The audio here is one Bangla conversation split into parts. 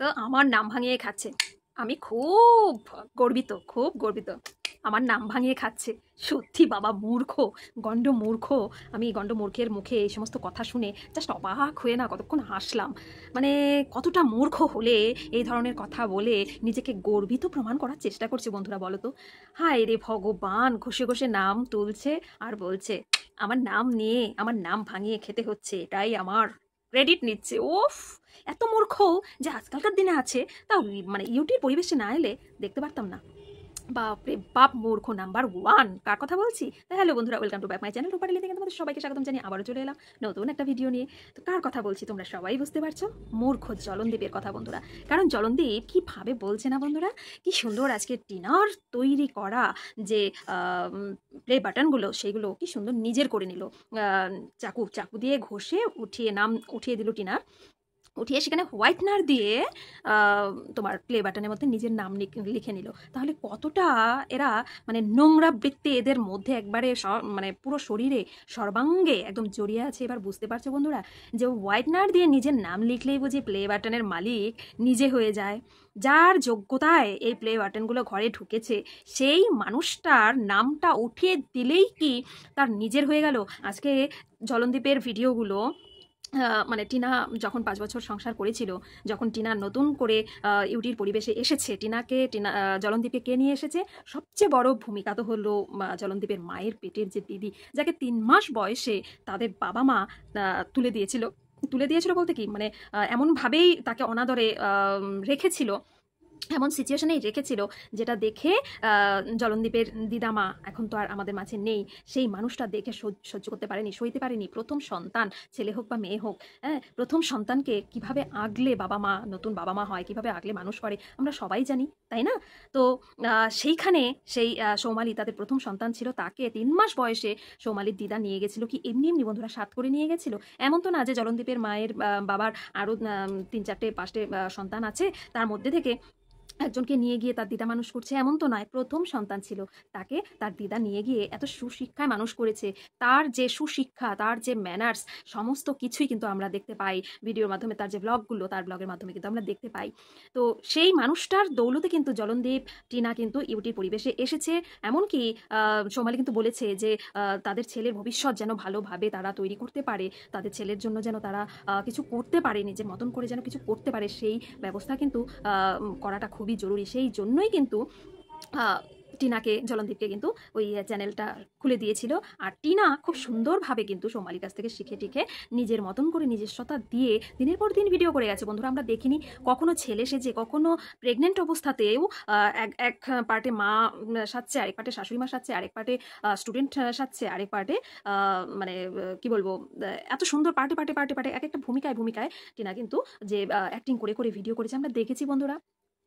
তো আমার নাম ভাঙিয়ে খাচ্ছে। আমি খুব গর্বিত, খুব গর্বিত। আমার নাম ভাঙিয়ে খাচ্ছে। সত্যি বাবা মূর্খ, গণ্ড মূর্খ। আমি গণ্ড মূর্খের মুখে এই সমস্ত কথা শুনে জাস্ট অবাক হয়ে না কতক্ষণ হাসলাম। মানে কতটা মূর্খ হলে এই ধরনের কথা বলে নিজেকে গর্বিত প্রমাণ করার চেষ্টা করছে বন্ধুরা, বলো তো। হায় রে ভগবান, ঘষে ঘষে নাম তুলছে আর বলছে আমার নাম নিয়ে আমার নাম ভাঙিয়ে খেতে হচ্ছে, এটাই আমার ক্রেডিট নিচ্ছে। ওফ, এত মূর্খ যে আজকালকার দিনে আছে, তাও মানে ইউটিউব পরিবেশে না এলে দেখতে পারতাম না। বাপরে বাপ, মূর্খ নাম্বার ওয়ান। কার কথা বলছি? হ্যালো বন্ধুরা, welcome to back my channel Rupali থেকে তোমাদের সবাইকে স্বাগতম জানিয়ে আবারও চলে এলাম নতুন একটা ভিডিও নিয়ে। তো কার কথা বলছি তোমরা সবাই বুঝতে পারছো, মূর্খ জলনদীপের কথা বন্ধুরা। কারণ জলনদীপ কিভাবে বলছে না বন্ধুরা, কি সুন্দর আজকে টিনার তৈরি করা যে প্লে বাটনগুলো, সেগুলো কি সুন্দর নিজের করে নিল। চাকু চাকু দিয়ে ঘষে উঠিয়ে দিল টিনার, উঠিয়ে সেখানে হোয়াইটনার দিয়ে তোমার প্লে বাটনের মধ্যে নিজের নাম লিখে নিল। তাহলে কতটা এরা মানে নোংরা বৃত্তি এদের মধ্যে একবারে মানে পুরো শরীরে সর্বাঙ্গে একদম জড়িয়ে আছে। এবার বুঝতে পারছো বন্ধুরা, যে হোয়াইটনার দিয়ে নিজের নাম লিখলেই বুঝি প্লে বাটনের মালিক নিজে হয়ে যায়। যার যোগ্যতায় এই প্লে বাটনগুলো ঘরে ঢুকেছে সেই মানুষটার নামটা উঠিয়ে দিলেই কি তার নিজের হয়ে গেল। আজকে জলনদীপের ভিডিওগুলো মানে টিনা যখন 5 বছর সংসার করেছিল, যখন টিনা নতুন করে ইউটির পরিবেশে এসেছে, টিনা জলনদীপকে কে নিয়ে এসেছে? সবচেয়ে বড় ভূমিকা তো হলো জলনদীপের মায়ের পেটের যে দিদি, যাকে 3 মাস বয়সে তাদের বাবা মা তুলে দিয়েছিল বলতে কি মানে এমনভাবেই তাকে অনাদরে রেখেছিল, এমন সিচুয়েশনেই রেখেছিল যেটা দেখে জলনদীপের দিদামা এখন তো আর আমাদের মাঝে নেই, সেই মানুষটা দেখে সহ্য করতে পারেনি, সইতে পারেনি। প্রথম সন্তান, ছেলে হোক বা মেয়ে হোক, হ্যাঁ, প্রথম সন্তানকে কিভাবে আগলে বাবা মা, নতুন বাবা মা হয় কিভাবে আগলে মানুষ করে আমরা সবাই জানি, তাই না? তো সেইখানে সেই সৌমালি তাদের প্রথম সন্তান ছিল, তাকে 3 মাস বয়সে সৌমালির দিদা নিয়ে গেছিল। কি এমনি এমনি বন্ধুরা সাথ করে নিয়ে গেছিল? এমন তো না যে জলনদীপের মায়ের বাবার আরও 3-4টে 5টে সন্তান আছে, তার মধ্যে থেকে একজনকে নিয়ে গিয়ে তার দিদা মানুষ করছে, এমন তো নয়। প্রথম সন্তান ছিল, তাকে তার দিদা নিয়ে গিয়ে এত সুশিক্ষায় মানুষ করেছে। তার যে সুশিক্ষা, তার যে ম্যানার্স, সমস্ত কিছুই কিন্তু আমরা দেখতে পাই ভিডিওর মাধ্যমে। তার যে ব্লগগুলো, তার ব্লগের মাধ্যমে কিন্তু আমরা দেখতে পাই। তো সেই মানুষটার দৌলতে কিন্তু জলনদীপ, টিনা কিন্তু ইউটির পরিবেশে এসেছে। এমনকি সোমালি কিন্তু বলেছে যে তাদের ছেলের ভবিষ্যৎ যেন ভালোভাবে তারা তৈরি করতে পারে, তাদের ছেলের জন্য যেন তারা কিছু করতে পারে, নিজের মতন করে যেন কিছু করতে পারে, সেই ব্যবস্থা কিন্তু করাটা খুবই জরুরি। সেই জন্যই কিন্তু টিনাকে, জলনদীপকে কিন্তু ওই চ্যানেলটা খুলে দিয়েছিল। আর টিনা খুব সুন্দরভাবে কিন্তু সোমালির কাছ থেকে শিখে টিখে নিজের মতন করে নিজস্বতা দিয়ে দিনের পর দিন ভিডিও করে গেছে বন্ধুরা। আমরা দেখিনি কখনো ছেলে সেজে, কখনো প্রেগনেন্ট অবস্থাতেও এক পার্টে মা সাজছে, আরেক পার্টে শাশুড়ি মা সাজছে, আরেক পার্টে স্টুডেন্ট সাজছে, আরেক পার্টে মানে কি বলবো, এত সুন্দর পার্টে পার্টে পার্টে পার্টে এক একটা ভূমিকায় ভূমিকায় টিনা কিন্তু যে অ্যাক্টিং করে করে ভিডিও করেছে আমরা দেখেছি বন্ধুরা,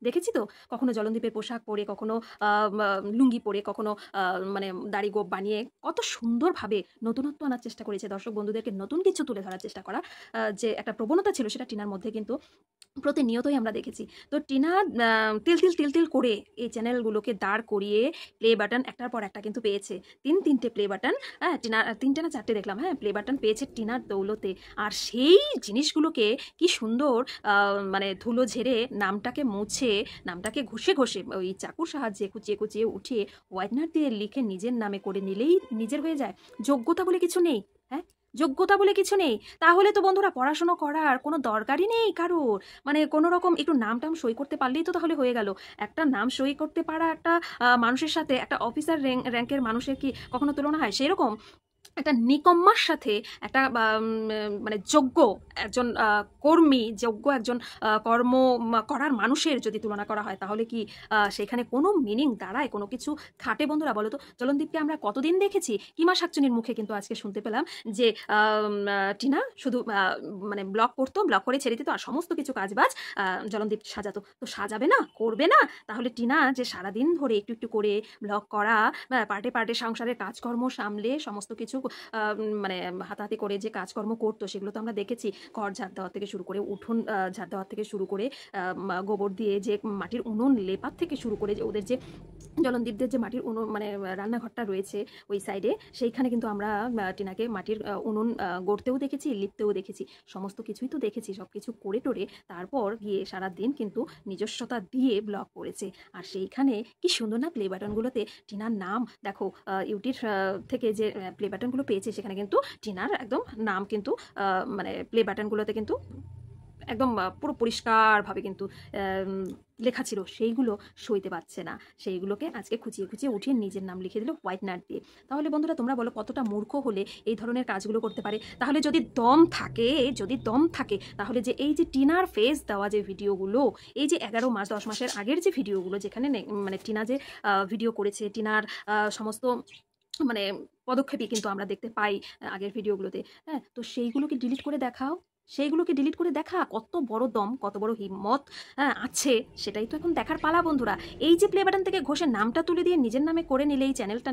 দেখেছি তো। কখনো জলনদীপের পোশাক পরে, কখনো লুঙ্গি পরে, কখনো মানে দাড়ি গোপ বানিয়ে কত সুন্দরভাবে নতুনত্ব আনার চেষ্টা করেছে, দর্শক বন্ধুদেরকে নতুন কিছু তুলে ধরার চেষ্টা করা যে একটা প্রবণতা ছিল, সেটা টিনার মধ্যে কিন্তু প্রতিনিয়তই আমরা দেখেছি। তো টিনা তিল তিল তিল তিল করে এই চ্যানেলগুলোকে দাঁড় করিয়ে প্লে বাটন একটার পর একটা কিন্তু পেয়েছে। 3-3টে প্লে বাটন, হ্যাঁ, টিনা 3টে না 4টে দেখলাম, হ্যাঁ, প্লে বাটন পেয়েছে টিনার দৌলতে। আর সেই জিনিসগুলোকে কি সুন্দর মানে ধুলো ঝেড়ে নামটাকে মুছে, নামটাকে ঘষে ঘষে ওই চাকুর সাহায্যে কুচিয়ে কুচিয়ে উঠিয়ে হোয়াইটনার দিয়ে লিখে নিজের নামে করে নিলেই নিজের হয়ে যায়। যোগ্যতা বলে কিছু নেই, হ্যাঁ, যোগ্যতা বলে কিছু নেই। তাহলে তো বন্ধুরা পড়াশোনা করার কোনো দরকারই নেই কারোর। মানে কোনো রকম একটু নাম টাম সই করতে পারলেই তো তাহলে হয়ে গেল। একটা নাম সই করতে পারা একটা মানুষের সাথে একটা অফিসার র্যাঙ্কের মানুষের কি কখনো তুলনা হয়? সেরকম একটা নিকম্মার সাথে একটা মানে যোগ্য একজন কর্মী, যোগ্য একজন কর্ম করার মানুষের যদি তুলনা করা হয়, তাহলে কি সেখানে কোনো মিনিং দাঁড়ায়, কোনো কিছু খাটে বন্ধুরা, বলো তো? জলনদীপকে আমরা কতদিন দেখেছি, কিমা শাকচুনির মুখে কিন্তু আজকে শুনতে পেলাম যে টিনা শুধু মানে ব্লগ করতো, ব্লগ করে ছেড়ে দিত, আর সমস্ত কিছু কাজবাজ জলনদীপ সাজাতো। তো সাজাবে না, করবে না? তাহলে টিনা যে সারাদিন ধরে একটু একটু করে ব্লগ করা, পার্টে পার্টে সংসারের কাজকর্ম সামলে সমস্ত কিছু মানে হাতাহাতি করে যে কাজকর্ম করতো সেগুলো তো আমরা দেখেছি। ঘর ঝাড় দেওয়া থেকে শুরু করে, উঠোন ঝাড় দেওয়ার থেকে শুরু করে, গোবর দিয়ে যে মাটির উনুন লেপার থেকে শুরু করে, যে ওদের যে জলনদীপদের যে মাটির উনুন মানে রান্নাঘরটা রয়েছে ওই সাইডে, সেইখানে কিন্তু আমরা টিনাকে মাটির উনুন গড়তেও দেখেছি, লিপতেও দেখেছি, সমস্ত কিছুই তো দেখেছি। সব কিছু করে টোরে তারপর গিয়ে সারাদিন কিন্তু নিজস্বতা দিয়ে ব্লগ করেছে। আর সেইখানে কি সুন্দর না প্লে বাটনগুলোতে টিনার নাম দেখো, ইউটিউব থেকে যে প্লে বাটনগুলো পেয়েছে সেখানে কিন্তু টিনার একদম নাম কিন্তু মানে প্লে বাটনগুলোতে কিন্তু একদম পুরো পরিষ্কারভাবে কিন্তু লেখা ছিল। সেইগুলো সইতে পারছে না, সেইগুলোকে আজকে খুঁচিয়ে খুঁচিয়ে উঠিয়ে নিজের নাম লিখে দিল হোয়াইটনার দিয়ে। তাহলে বন্ধুরা তোমরা বলো কতটা মূর্খ হলে এই ধরনের কাজগুলো করতে পারে? তাহলে যদি দম থাকে তাহলে যে এই যে টিনার ফেস দেওয়া যে ভিডিওগুলো, এই যে 11 মাস 10 মাসের আগের যে ভিডিওগুলো, যেখানে মানে টিনা যে ভিডিও করেছে, টিনার সমস্ত মানে পদক্ষেপই কিন্তু আমরা দেখতে পাই আগের ভিডিওগুলোতে। হ্যাঁ, তো সেইগুলোকে ডিলিট করে দেখাও, সেইগুলোকে ডিলিট করে দেখা কত বড় দম, কত বড় হিম্মত আছে, সেটাই তো এখন দেখার পালা বন্ধুরা। এই যে প্লে বাটন থেকে ঘষে নামটা তুলে দিয়ে নিজের নামে করে নিলে, এই চ্যানেলটা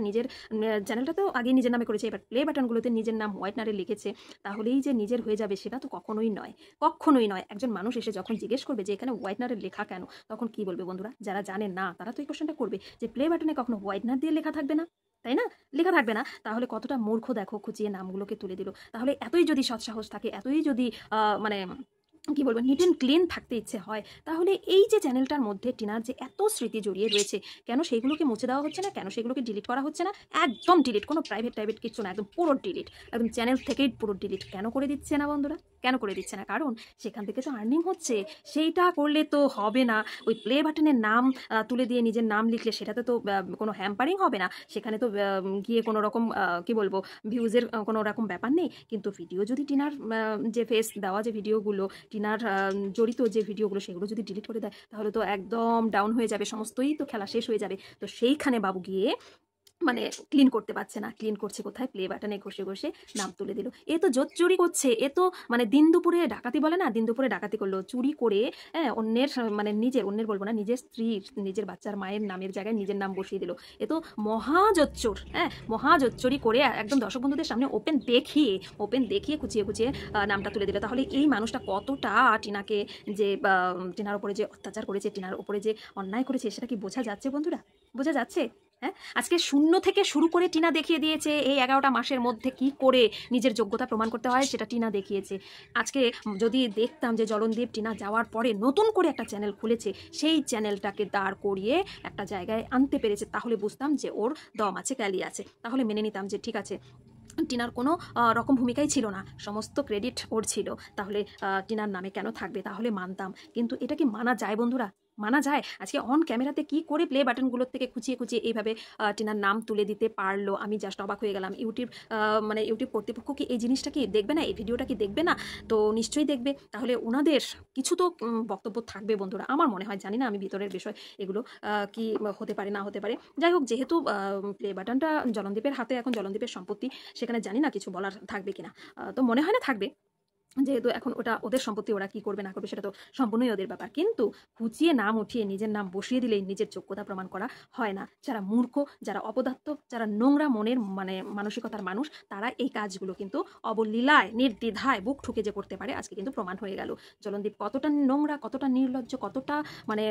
চ্যানেলটা তো আগে নিজের নামে করেছে, এবার প্লে বাটনগুলোতে নিজের নাম হোয়াইটনারে লিখেছে, তাহলেই যে নিজের হয়ে যাবে সেটা তো কখনোই নয়, কখনোই নয়। একজন মানুষ এসে যখন জিজ্ঞেস করবে যে এখানে হোয়াইটনারে লেখা কেন, তখন কি বলবে বন্ধুরা? যারা জানেন না তারা তো এই কোশ্চেনটা করবে যে প্লে বাটনে কখনো হোয়াইটনার দিয়ে লেখা থাকবে না, তাই না? লেখা থাকবে না, তাহলে কতটা মূর্খ দেখো, খুঁচিয়ে নামগুলোকে তুলে দিল। তাহলে এতই যদি সৎসাহস থাকে, এতই যদি মানে কি বলবো নিট অ্যান্ড ক্লিন থাকতে ইচ্ছে হয়, তাহলে এই যে চ্যানেলটার মধ্যে টিনার যে এত স্মৃতি জড়িয়ে রয়েছে, কেন সেইগুলোকে মুছে দেওয়া হচ্ছে না? কেন সেগুলোকে ডিলিট করা হচ্ছে না? একদম ডিলিট, কোনো প্রাইভেট কিচ্ছু না, একদম পুরো ডিলিট, একদম চ্যানেল থেকেই পুরো ডিলিট। কেন করে দিচ্ছে না বন্ধুরা? কেন করে দিচ্ছে না? কারণ সেখান থেকে তো আর্নিং হচ্ছে। সেইটা করলে তো হবে না। ওই প্লে বাটনের নাম তুলে দিয়ে নিজের নাম লিখলে সেটাতে তো কোনো হ্যাম্পারিং হবে না, সেখানে তো গিয়ে কোনো রকম কি বলবো ভিউজের কোনো রকম ব্যাপার নেই। কিন্তু ভিডিও যদি টিনার যে ফেস দেওয়া যে ভিডিওগুলো, টিনার জড়িত যে ভিডিওগুলো, সেগুলো যদি ডিলিট করে দেয় তাহলে তো একদম ডাউন হয়ে যাবে, সমস্তই তো খেলা শেষ হয়ে যাবে। তো সেইখানে বাবু গিয়ে মানে ক্লিন করতে পারছে না, ক্লিন করছে কোথায়? প্লে বাটনে ঘষে ঘষে নাম তুলে দিল। এ তো জোর চুরি করছে, এ তো মানে দিন দুপুরে ডাকাতি বলে না, দিন দুপুরে ডাকাতি করলো, চুরি করে অন্যের মানে অন্যের বলবো না, নিজের স্ত্রীর, নিজের বাচ্চার মায়ের নামের জায়গায় নিজের নাম বসিয়ে দিল। এ তো মহাজোচ্চোর, মহাজোচ্চুরি করে একদম দর্শক বন্ধুদের সামনে ওপেন দেখিয়ে কুচিয়ে নামটা তুলে দিল। তাহলে এই মানুষটা কতটা টিনাকে যে টিনার উপরে যে অত্যাচার করেছে, টিনার উপরে যে অন্যায় করেছে, সেটা কি বোঝা যাচ্ছে বন্ধুরা? বোঝা যাচ্ছে? হ্যাঁ, আজকে শূন্য থেকে শুরু করে টিনা দেখিয়ে দিয়েছে এই 11টা মাসের মধ্যে কি করে নিজের যোগ্যতা প্রমাণ করতে হয়, সেটা টিনা দেখিয়েছে। আজকে যদি দেখতাম যে জলনদীপ টিনা যাওয়ার পরে নতুন করে একটা চ্যানেল খুলেছে, সেই চ্যানেলটাকে দাঁড় করিয়ে একটা জায়গায় আনতে পেরেছে, তাহলে বুঝতাম যে ওর দম আছে, ক্যালি আছে। তাহলে মেনে নিতাম যে ঠিক আছে, টিনার কোনো রকম ভূমিকাই ছিল না, সমস্ত ক্রেডিট ওর ছিল, তাহলে টিনার নামে কেন থাকবে? তাহলে মানতাম। কিন্তু এটা কি মানা যায় বন্ধুরা? মানা যায়? আজকে অন ক্যামেরাতে কি করে প্লে বাটনগুলোর থেকে কুচিয়ে এইভাবে টিনার নাম তুলে দিতে পারলো? আমি জাস্ট অবাক হয়ে গেলাম। ইউটিউব কর্তৃপক্ষ কি এই জিনিসটা কি দেখবে না? এই ভিডিওটা কি দেখবে না? তো নিশ্চয়ই দেখবে। তাহলে ওনাদের কিছু তো বক্তব্য থাকবে বন্ধুরা, আমার মনে হয়। জানি না আমি ভিতরের বিষয় এগুলো কি হতে পারে না হতে পারে। যাই হোক, যেহেতু প্লে বাটনটা জলনদীপের হাতে, এখন জলনদীপের সম্পত্তি, সেখানে জানি না কিছু বলার থাকবে কিনা। তো মনে হয় না থাকবে, যেহেতু এখন ওটা ওদের সম্পত্তি, ওরা কি করবে না করবে সেটা তো সম্পূর্ণই ওদের ব্যাপার। কিন্তু কুচিয়ে নাম উঠিয়ে নিজের নাম বসিয়ে দিলেই নিজের যোগ্যতা প্রমাণ করা হয় না। যারা মূর্খ, যারা অপদার্থ, যারা নোংরা মনের মানে মানসিকতার মানুষ, তারা এই কাজগুলো কিন্তু অবলীলায় নির্দ্বিধায় বুক ঠুকে যে করতে পারে, আজকে কিন্তু প্রমাণ হয়ে গেল। জলনদীপ কতটা নোংরা, কতটা নির্লজ্জ, কতটা মানে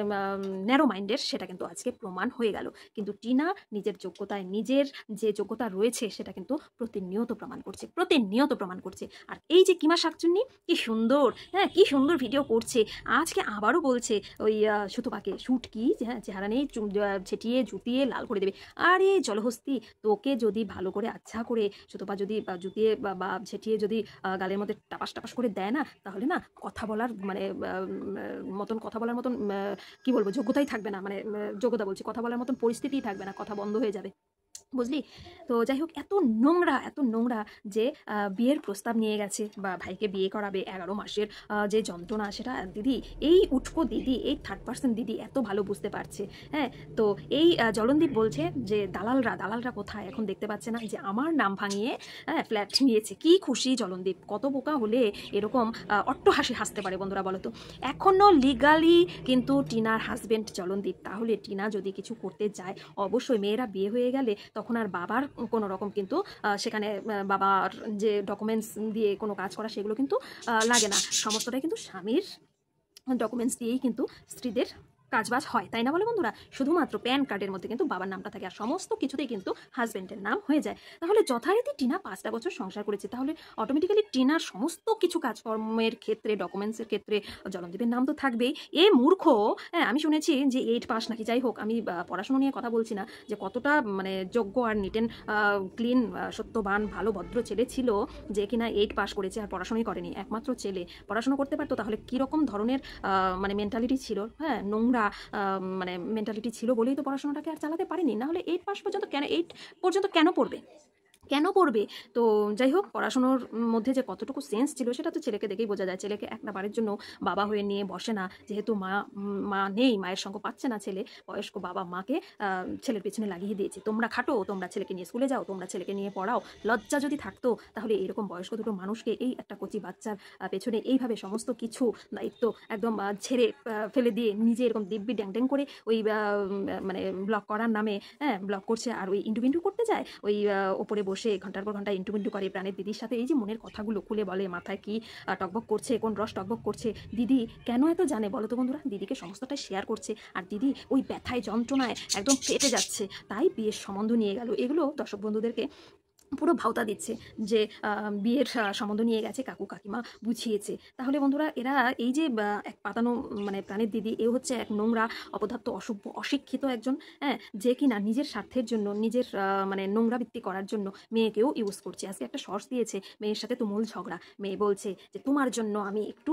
ন্যারো মাইন্ডের, সেটা কিন্তু আজকে প্রমাণ হয়ে গেল। কিন্তু টিনা নিজের যোগ্যতায়, নিজের যে যোগ্যতা রয়েছে সেটা কিন্তু প্রতিনিয়ত প্রমাণ করছে। আর এই যে কিমা শাকচুন্নি, কি সুন্দর, কি সুন্দর ভিডিও করছে। আজকে আবারও বলছে ওই সুতপাকে শুট কি চেহারা নেই, ছেটিয়ে জুতিয়ে লাল করে দেবে। আরে জলহস্তি, তোকে যদি ভালো করে আচ্ছা করে সুতপা যদি জুতিয়ে বা ছেটিয়ে যদি গালের মধ্যে টাপাস করে দেয় না, তাহলে না কথা বলার মতন কি বলবো যোগ্যতাই থাকবে না। মানে যোগ্যতা বলছি, কথা বলার মতন পরিস্থিতিই থাকবে না, কথা বন্ধ হয়ে যাবে, বুঝলি? তো যাই হোক, এত নোংরা যে বিয়ের প্রস্তাব নিয়ে গেছে বা ভাইকে বিয়ে করাবে, 11 মাসের যে যন্ত্রণা, সেটা দিদি, এই উটকো দিদি, এই থার্ড পার্সন দিদি এত ভালো বুঝতে পারছে। হ্যাঁ, তো এই জলনদীপ বলছে যে দালালরা কোথায়, এখন দেখতে পাচ্ছে না যে আমার নাম ভাঙিয়ে ফ্ল্যাট নিয়েছে। কি খুশি জলনদীপ, কত বোকা হলে এরকম অট্টহাসি হাসতে পারে বন্ধুরা বলো তো? এখনো লিগালি কিন্তু টিনার হাজবেন্ড জলনদীপ। তাহলে টিনা যদি কিছু করতে যায়, অবশ্যই মেয়েরা বিয়ে হয়ে গেলে তখন আর বাবার কোনো রকম কিন্তু সেখানে বাবার যে ডকুমেন্টস দিয়ে কোনো কাজ করা সেগুলো কিন্তু লাগে না, সমস্তটাই কিন্তু স্বামীর ডকুমেন্টস দিয়েই কিন্তু স্ত্রীদের কাজবাজ হয়, তাই না বলে বন্ধুরা? শুধুমাত্র প্যান কার্ডের মধ্যে কিন্তু বাবার নামটা থাকে আর সমস্ত কিছুতেই কিন্তু হাজব্যান্ডের নাম হয়ে যায়। তাহলে যথারীতি টিনা 5টা বছর সংসার করেছে, তাহলে অটোমেটিক্যালি টিনার সমস্ত কিছু কাজকর্মের ক্ষেত্রে ডকুমেন্টসের ক্ষেত্রে জলনদীপের নাম তো থাকবেই। এ মূর্খ, হ্যাঁ আমি শুনেছি যে 8 পাস নাকি, যাই হোক আমি পড়াশোনা নিয়ে কথা বলছি না, যে কতটা মানে যোগ্য আর নিট অ্যান্ড ক্লিন সত্যবান ভালো ভদ্র ছেলে ছিল যে কিনা 8 পাস করেছে আর পড়াশোনাই করেনি। একমাত্র ছেলে পড়াশোনা করতে পারতো, তাহলে কীরকম ধরনের মানে মেন্টালিটি ছিল, হ্যাঁ নোংরা মানে মেন্টালিটি ছিল বলেই তো পড়াশোনাটাকে আর চালাতে পারেনি, না হলে 8 পাস পর্যন্ত কেন 8 পর্যন্ত কেন পড়বে? তো যাই হোক, পড়াশোনার মধ্যে যে কতটুকু সেন্স ছিল সেটা তো ছেলেকে দেখেই বোঝা যায়। ছেলেকে একটা বারের জন্য বাবা হয়ে নিয়ে বসে না, যেহেতু মা নেই, মায়ের সঙ্গ পাচ্ছে না ছেলে, বয়স্ক বাবা মাকে ছেলের পেছনে লাগিয়ে দিয়েছে, তোমরা খাটো, তোমরা ছেলেকে নিয়ে স্কুলে যাও, তোমরা ছেলেকে নিয়ে পড়াও। লজ্জা যদি থাকতো তাহলে এরকম বয়স্ক দুটো মানুষকে, এই একটা কচি বাচ্চার পেছনে এইভাবে সমস্ত কিছু দায়িত্ব একদম ছেড়ে ফেলে দিয়ে নিজে এরকম দিব্যি ড্যাং ড্যাং করে ওই মানে ব্লগ করার নামে, হ্যাঁ ব্লগ করছে আর ওই ইন্টু করতে যায়, ওই ওপরে বসে ঘন্টার পর ঘন্টা ইন্টু করে প্রাণের দিদির সাথে এই যে মনের কথাগুলো খুলে বলে, মাথায় কি টকবক করছে, কোন রস টকবক করছে, দিদি কেন এত জানে বলো তো বন্ধুরা? দিদিকে সমস্তটাই শেয়ার করছে আর দিদি ওই ব্যথায় যন্ত্রণায় একদম ফেটে যাচ্ছে, তাই বিয়ের সম্বন্ধ নিয়ে গেল। এগুলো দর্শক বন্ধুদেরকে পুরো ভাওতা দিচ্ছে যে বিয়ের সম্বন্ধ নিয়ে গেছে, কাকু কাকিমা বুঝিয়েছে। তাহলে বন্ধুরা এরা এই যে এক পাতানো মানে প্রাণের দিদি, এ হচ্ছে এক নোংরা অপদার্থ অসভ্য অশিক্ষিত একজন, হ্যাঁ যে কিনা নিজের স্বার্থের জন্য, নিজের মানে নোংরাবৃত্তি করার জন্য মেয়েকেও ইউজ করছে। আজকে একটা শর্টস দিয়েছে, মেয়ের সাথে তুমুল ঝগড়া, মেয়ে বলছে যে তোমার জন্য আমি একটু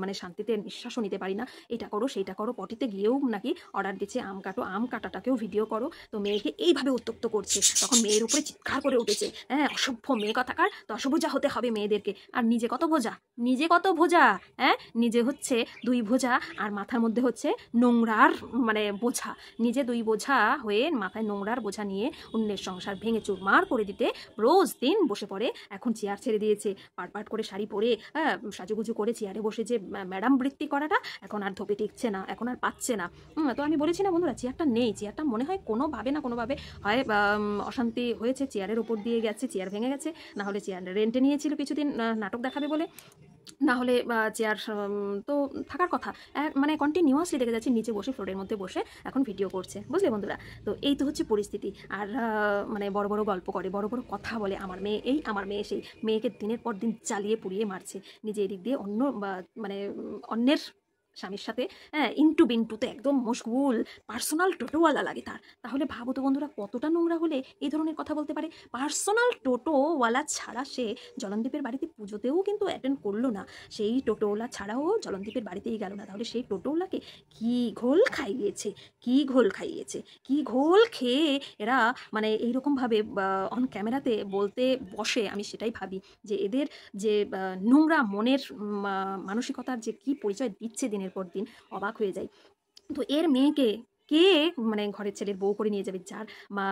মানে শান্তিতে নিঃশ্বাসও নিতে পারি না, এটা করো সেইটা করো, পটিতে গিয়েও নাকি অর্ডার দিচ্ছে আম কাটো, আম কাটাটাকেও ভিডিও করো। তো মেয়েকে এইভাবে উত্তক্ত করছে, তখন মেয়ের উপরে চিৎকার করে উঠেছে, হ্যাঁ অসভ্য মেয়ে কথাকার, দশভুজা হতে হবে মেয়েদেরকে। আর নিজে কত ভোজা, হ্যাঁ নিজে হচ্ছে 2 ভোজা আর মাথার মধ্যে হচ্ছে নোংরার মানে বোঝা, নিজে 2 বোঝা হয়ে মাথায় নোংরার বোঝা নিয়ে অন্যের সংসার ভেঙে চুরমার করে দিতে রোজ দিন বসে পড়ে। এখন চেয়ার ছেড়ে দিয়েছে, পাট করে শাড়ি পরে সাজুগুজু করে চেয়ারে বসে যে ম্যাডাম বৃত্তি করাটা এখন আর ধোপে টিকছে না, এখন আর পাচ্ছে না। তো আমি বলেছি না বন্ধুরা, চেয়ারটা নেই, চেয়ারটা মনে হয় কোনোভাবে না কোনোভাবে হয় অশান্তি হয়েছে, চেয়ারের ওপর দিয়ে গেছে, চেয়ার ভেঙে গেছে, না হলে চেয়ার রেন্টে নিয়েছিল কিছুদিন নাটক দেখাবে বলে, না হলে চেয়ার তো থাকার কথা, মানে কন্টিনিউয়াসলি দেখে যাচ্ছে নিচে বসে ফ্লোরের মধ্যে বসে এখন ভিডিও করছে, বুঝলে বন্ধুরা? তো এই তো হচ্ছে পরিস্থিতি। আর মানে বড় বড় গল্প করে, বড় বড় কথা বলে, আমার মেয়ে এই, আমার মেয়ে সেই, মেয়েকে দিনের পর দিন জ্বালিয়ে পুড়িয়ে মারছে, নিজে এদিক দিয়ে অন্য মানে অন্যের স্বামীর সাথে হ্যাঁ ইন্টু বিন্টুতে একদম মশগুল, পার্সোনাল টোটোওয়ালা লাগে তার। তাহলে ভাবো তো বন্ধুরা কতটা নোংরা হলে এই ধরনের কথা বলতে পারে। পার্সোনাল টোটোওয়ালা ছাড়া সে জলনদীপের বাড়িতে পুজোতেও কিন্তু অ্যাটেন্ড করলো না, সেই টোটোওয়ালা ছাড়াও জলনদীপের বাড়িতেই গেল না। তাহলে সেই টোটোওয়ালাকে কি ঘোল খাইয়েছে, কি ঘোল খেয়ে এরা মানে এইরকমভাবে অন ক্যামেরাতে বলতে বসে। আমি সেটাই ভাবি যে এদের যে নোংরা মনের মানসিকতার যে কি পরিচয় দিচ্ছে দিনের পর দিন, অবাক হয়ে যাই। তো এর মেয়েকে কে মানে ঘরের ছেলের বউ করে নিয়ে যাবে, যার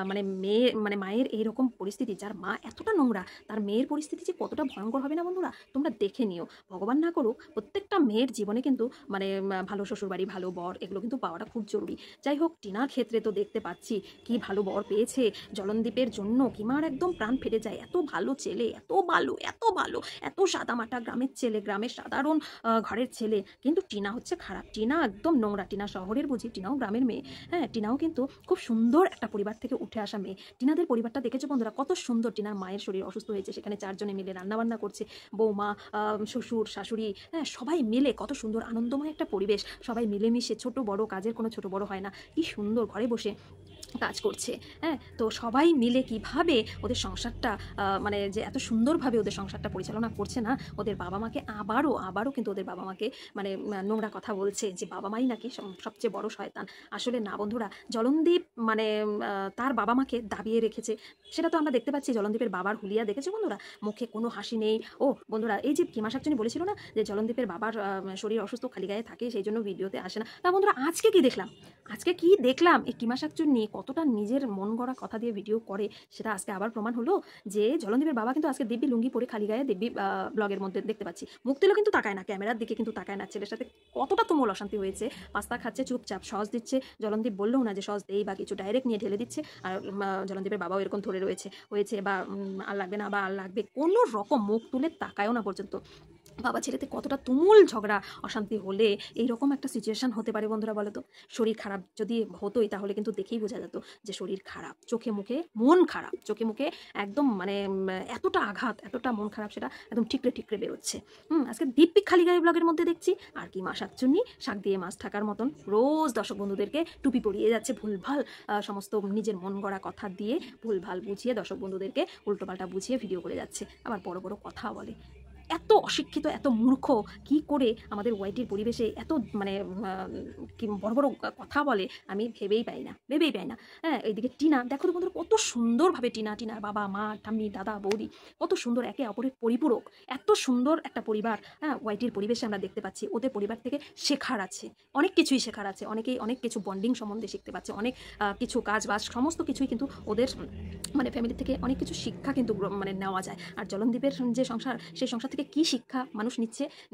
মানে মেয়ে মানে মায়ের এইরকম পরিস্থিতি, যার মা এতটা নোংরা, তার মেয়ের পরিস্থিতি যে কতটা ভয়ঙ্কর হবে না বন্ধুরা, তোমরা দেখে নিও। ভগবান না করুক প্রত্যেকটা মেয়ের জীবনে কিন্তু মানে ভালো শ্বশুরবাড়ি, ভালো বর, এগুলো কিন্তু পাওয়াটা খুব জরুরি। যাই হোক, টিনার ক্ষেত্রে তো দেখতে পাচ্ছি কি ভালো বর পেয়েছে, জলনদীপের জন্য কিমার একদম প্রাণ ফেটে যায়। এত ভালো ছেলে, এত সাদামাটা গ্রামের ছেলে, গ্রামের সাধারণ ঘরের ছেলে, কিন্তু টিনা হচ্ছে খারাপ, টিনা একদম নোংরা। টিনা শহরের বুঝি, টিনাও গ্রামের মেয়ে, হ্যাঁ টিনাও কিন্তু খুব সুন্দর একটা পরিবার থেকে উঠে আসা মেয়ে। টিনাদের পরিবারটা দেখেছো বন্ধুরা কত সুন্দর। টিনার মায়ের শরীর অসুস্থ হয়েছে, সেখানে 4 জনে মিলে রান্নাবান্না করছে, বৌমা, শ্বশুর, শাশুড়ি, হ্যাঁ সবাই মিলে, কত সুন্দর আনন্দময় একটা পরিবেশ, সবাই মিলেমিশে, ছোট বড় কাজের কোনো ছোট বড় হয় না, কি সুন্দর ঘরে বসে কাজ করছে। হ্যাঁ তো সবাই মিলে কিভাবে ওদের সংসারটা মানে যে এত সুন্দরভাবে ওদের সংসারটা পরিচালনা করছে না, ওদের বাবা মাকে আবারও কিন্তু ওদের বাবা মাকে মানে নোংরা কথা বলছে যে বাবা মাই নাকি সবচেয়ে বড় শয়তান। আসলে না বন্ধুরা, জলনদীপ মানে তার বাবা মাকে দাবিয়ে রেখেছে, সেটা তো আমরা দেখতে পাচ্ছি। জলনদীপের বাবার হুলিয়া দেখেছো বন্ধুরা, মুখে কোনো হাসি নেই। ও বন্ধুরা, এই যে কিমা শাকচুনি বলেছিল না যে জলনদীপের বাবার শরীর অসুস্থ, খালি গায়ে থাকে, সেই জন্য ভিডিওতে আসে না। তা বন্ধুরা আজকে কি দেখলাম, আজকে কি দেখলাম এই কিমা শাকচুন্নি কতটা নিজের মন গড়া কথা দিয়ে ভিডিও করে সেটা আজকে আবার প্রমাণ হলো যে জলনদীপের বাবা কিন্তু আজকে দিব্যি লুঙ্গি পরে খালি গায়ে দিব্যি ব্লগের মধ্যে দেখতে পাচ্ছি, মুখ তুলেও কিন্তু তাকায় না, ক্যামেরার দিকে কিন্তু তাকায় না। ছেলের সাথে কতটা তুমুল অশান্তি হয়েছে, পাস্তা খাচ্ছে চুপচাপ, সস দিচ্ছে, জলনদীপ বললেও না যে সস দেই বা কিছু, ডাইরেক্ট নিয়ে ঢেলে দিচ্ছে। আর জলনদীপের বাবাও এরকম ধরে হয়েছে বা আর লাগবে না বা আর লাগবে, কোনো রকম মুখ তুলে তাকায়ও না পর্যন্ত। বাবা ছেলেতে কতটা তুমুল ঝগড়া অশান্তি হলে এইরকম একটা সিচুয়েশন হতে পারে বন্ধুরা, বলো তো। শরীর খারাপ যদি হতোই তাহলে কিন্তু দেখেই বোঝা যেত যে শরীর খারাপ, চোখে মুখে মন খারাপ, চোখে মুখে একদম মানে এতটা আঘাত, এতটা মন খারাপ, সেটা একদম ঠিকরে ঠিকরে বেরোচ্ছে। আজকে দিব্যি খালি গায়ে ব্লগের মধ্যে দেখছি আর কি মা শাকচুন্নি শাক দিয়ে মাছ ঢাকার মতন রোজ দর্শক বন্ধুদেরকে টুপি পরিয়ে যাচ্ছে, ভুলভাল সমস্ত নিজের মন গড়া কথা দিয়ে ভুলভাল বুঝিয়ে দর্শক বন্ধুদেরকে উল্টোপাল্টা বুঝিয়ে ভিডিও করে যাচ্ছে, আবার বড় বড় কথা বলে। এত অশিক্ষিত, এত মূর্খ কি করে আমাদের ওয়াইটির পরিবেশে এত মানে কি বড় বড় কথা বলে আমি ভেবেই পাই না। হ্যাঁ, এইদিকে টিনা দেখো তো বন্ধুরা, কত সুন্দরভাবে টিনার বাবা মা ঠাম্মি দাদা বৌদি কত সুন্দর একে অপরের পরিপূরক, এত সুন্দর একটা পরিবার। হ্যাঁ, ওয়াইটির পরিবেশে আমরা দেখতে পাচ্ছি ওদের পরিবার থেকে শেখার আছে, অনেক কিছুই শেখার আছে, অনেকেই অনেক কিছু বন্ডিং সম্বন্ধে শিখতে পাচ্ছে, অনেক কিছু কাজ বাজ সমস্ত কিছুই কিন্তু ওদের মানে ফ্যামিলি থেকে অনেক কিছু শিক্ষা কিন্তু মানে নেওয়া যায়। আর জলনদীপের যে সংসার, সেই সংসার থেকে কি শিক্ষা মানুষ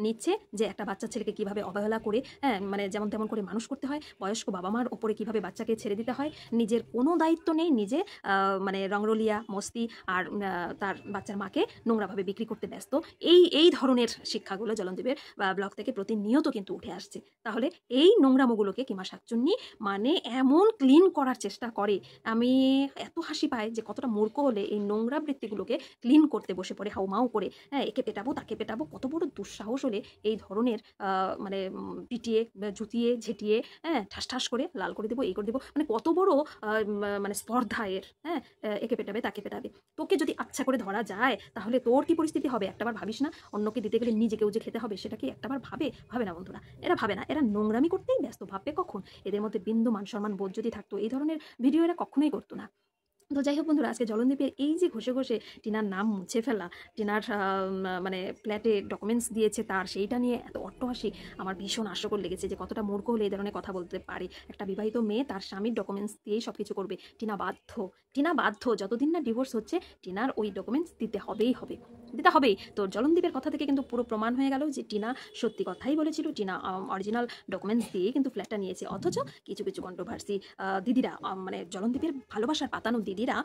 নিচ্ছে যে একটা বাচ্চা ছেলেকে কিভাবে অবহেলা করে, হ্যাঁ মানে যেমন তেমন করে মানুষ করতে হয়, বয়স্ক বাবা মার ওপরে কিভাবে বাচ্চাকে ছেড়ে দিতে হয়, নিজের কোনো দায়িত্ব নেই, নিজে মানে রংরলিয়া মস্তি আর তার বাচ্চার মাকে নোংরাভাবে বিক্রি করতে ব্যস্ত, এই ধরনের শিক্ষাগুলো জলনদীপের ব্লগ থেকে প্রতিনিয়ত কিন্তু উঠে আসছে। তাহলে এই নোংরামোগুলোকে কিমা শাকচুন্নি মানে এমন ক্লিন করার চেষ্টা করে, আমি এত হাসি পায় যে কতটা মূর্খ হলে এই নোংরা বৃত্তিগুলোকে ক্লিন করতে বসে পড়ে হাউমাউ করে। হ্যাঁ, একে পেটাবো তাকে পেটাবো, কত বড় দুঃসাহস হলে এই ধরনের মানে পিটিয়ে জুতিয়ে ঝেটিয়ে, হ্যাঁ ঠাস করে লাল করে দেবো, এই করে দেবো, মানে কত বড় মানে স্পর্ধা এর। হ্যাঁ, একে পেটাবে তাকে পেটাবে, তোকে যদি আচ্ছা করে ধরা যায় তাহলে তোর কি পরিস্থিতি হবে একটাবার ভাবিস না? অন্যকে দিতে গেলে নিজেকেও যে খেতে হবে সেটা কি একটাবার ভাবে না বন্ধুরা, এরা ভাবে না, এরা নোংরামি করতেই ব্যস্ত, ভাববে কখন এদের মধ্যে বিন্দু মান সম্মান বোধ যদি থাকতো এই ধরনের ভিডিও এরা কখনোই করতো না। তো যাই হোক বন্ধুরা, আজকে জলনদীপের এই যে ঘষে টিনার নাম মুছে ফেলা, টিনার মানে ফ্ল্যাটে ডকুমেন্টস দিয়েছে তার, সেইটা নিয়ে এত অট্টহাসি আমার ভীষণ হাস্যকর লেগেছে যে কতটা মূর্খ হলে এই ধরনের কথা বলতে পারে। একটা বিবাহিত মেয়ে তার স্বামীর ডকুমেন্টস দিয়েই সব কিছু করবে, টিনা বাধ্য, যতদিন না ডিভোর্স হচ্ছে টিনার ওই ডকুমেন্টস দিতে হবেই। তো জলনদীপের কথা থেকে কিন্তু পুরো প্রমাণ হয়ে গেল যে টিনা সত্যি কথাই বলেছিল, টিনা অরিজিনাল ডকুমেন্টস দিয়ে কিন্তু ফ্ল্যাটটা নিয়েছে। অথচ কিছু কন্ট্রোভার্সি দিদিরা মানে জলনদীপের ভালোবাসার পাতানো দিদিরা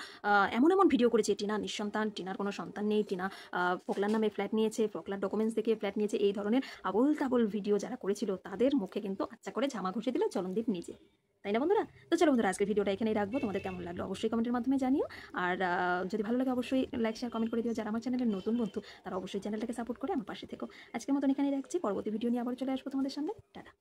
এমন ভিডিও করেছে, টিনা নিঃসন্তান, টিনার কোনো সন্তান নেই, টিনা ফোকলার নামে ফ্ল্যাট নিয়েছে, ফোকলার ডকুমেন্টস দেখে ফ্ল্যাট নিয়েছে, এই ধরনের আবোল তাবোল ভিডিও যারা করেছিল তাদের মুখে কিন্তু আচ্ছা করে ঝামা ঘষে দিল জলনদীপ নিজে, তাই না বন্ধুরা? তো চলো বন্ধুরা, আজকের ভিডিওটা এখানেই রাখবো, তোমাদের কেমন লাগলো অবশ্যই কমেন্টের মাধ্যমে জানিও। আর যদি ভালো লাগে অবশ্যই লাইক শেয়ার কমেন্ট করে দিও। যারা আমার চ্যানেলের নতুন বন্ধু তারা অবশ্যই চ্যানেলটাকে সাপোর্ট করে আমার পাশে থেকো। আজকের মতন এখানেই রাখছি, পরবর্তী ভিডিও নিয়ে আবার চলে আসবো তোমাদের সামনে। টাটা।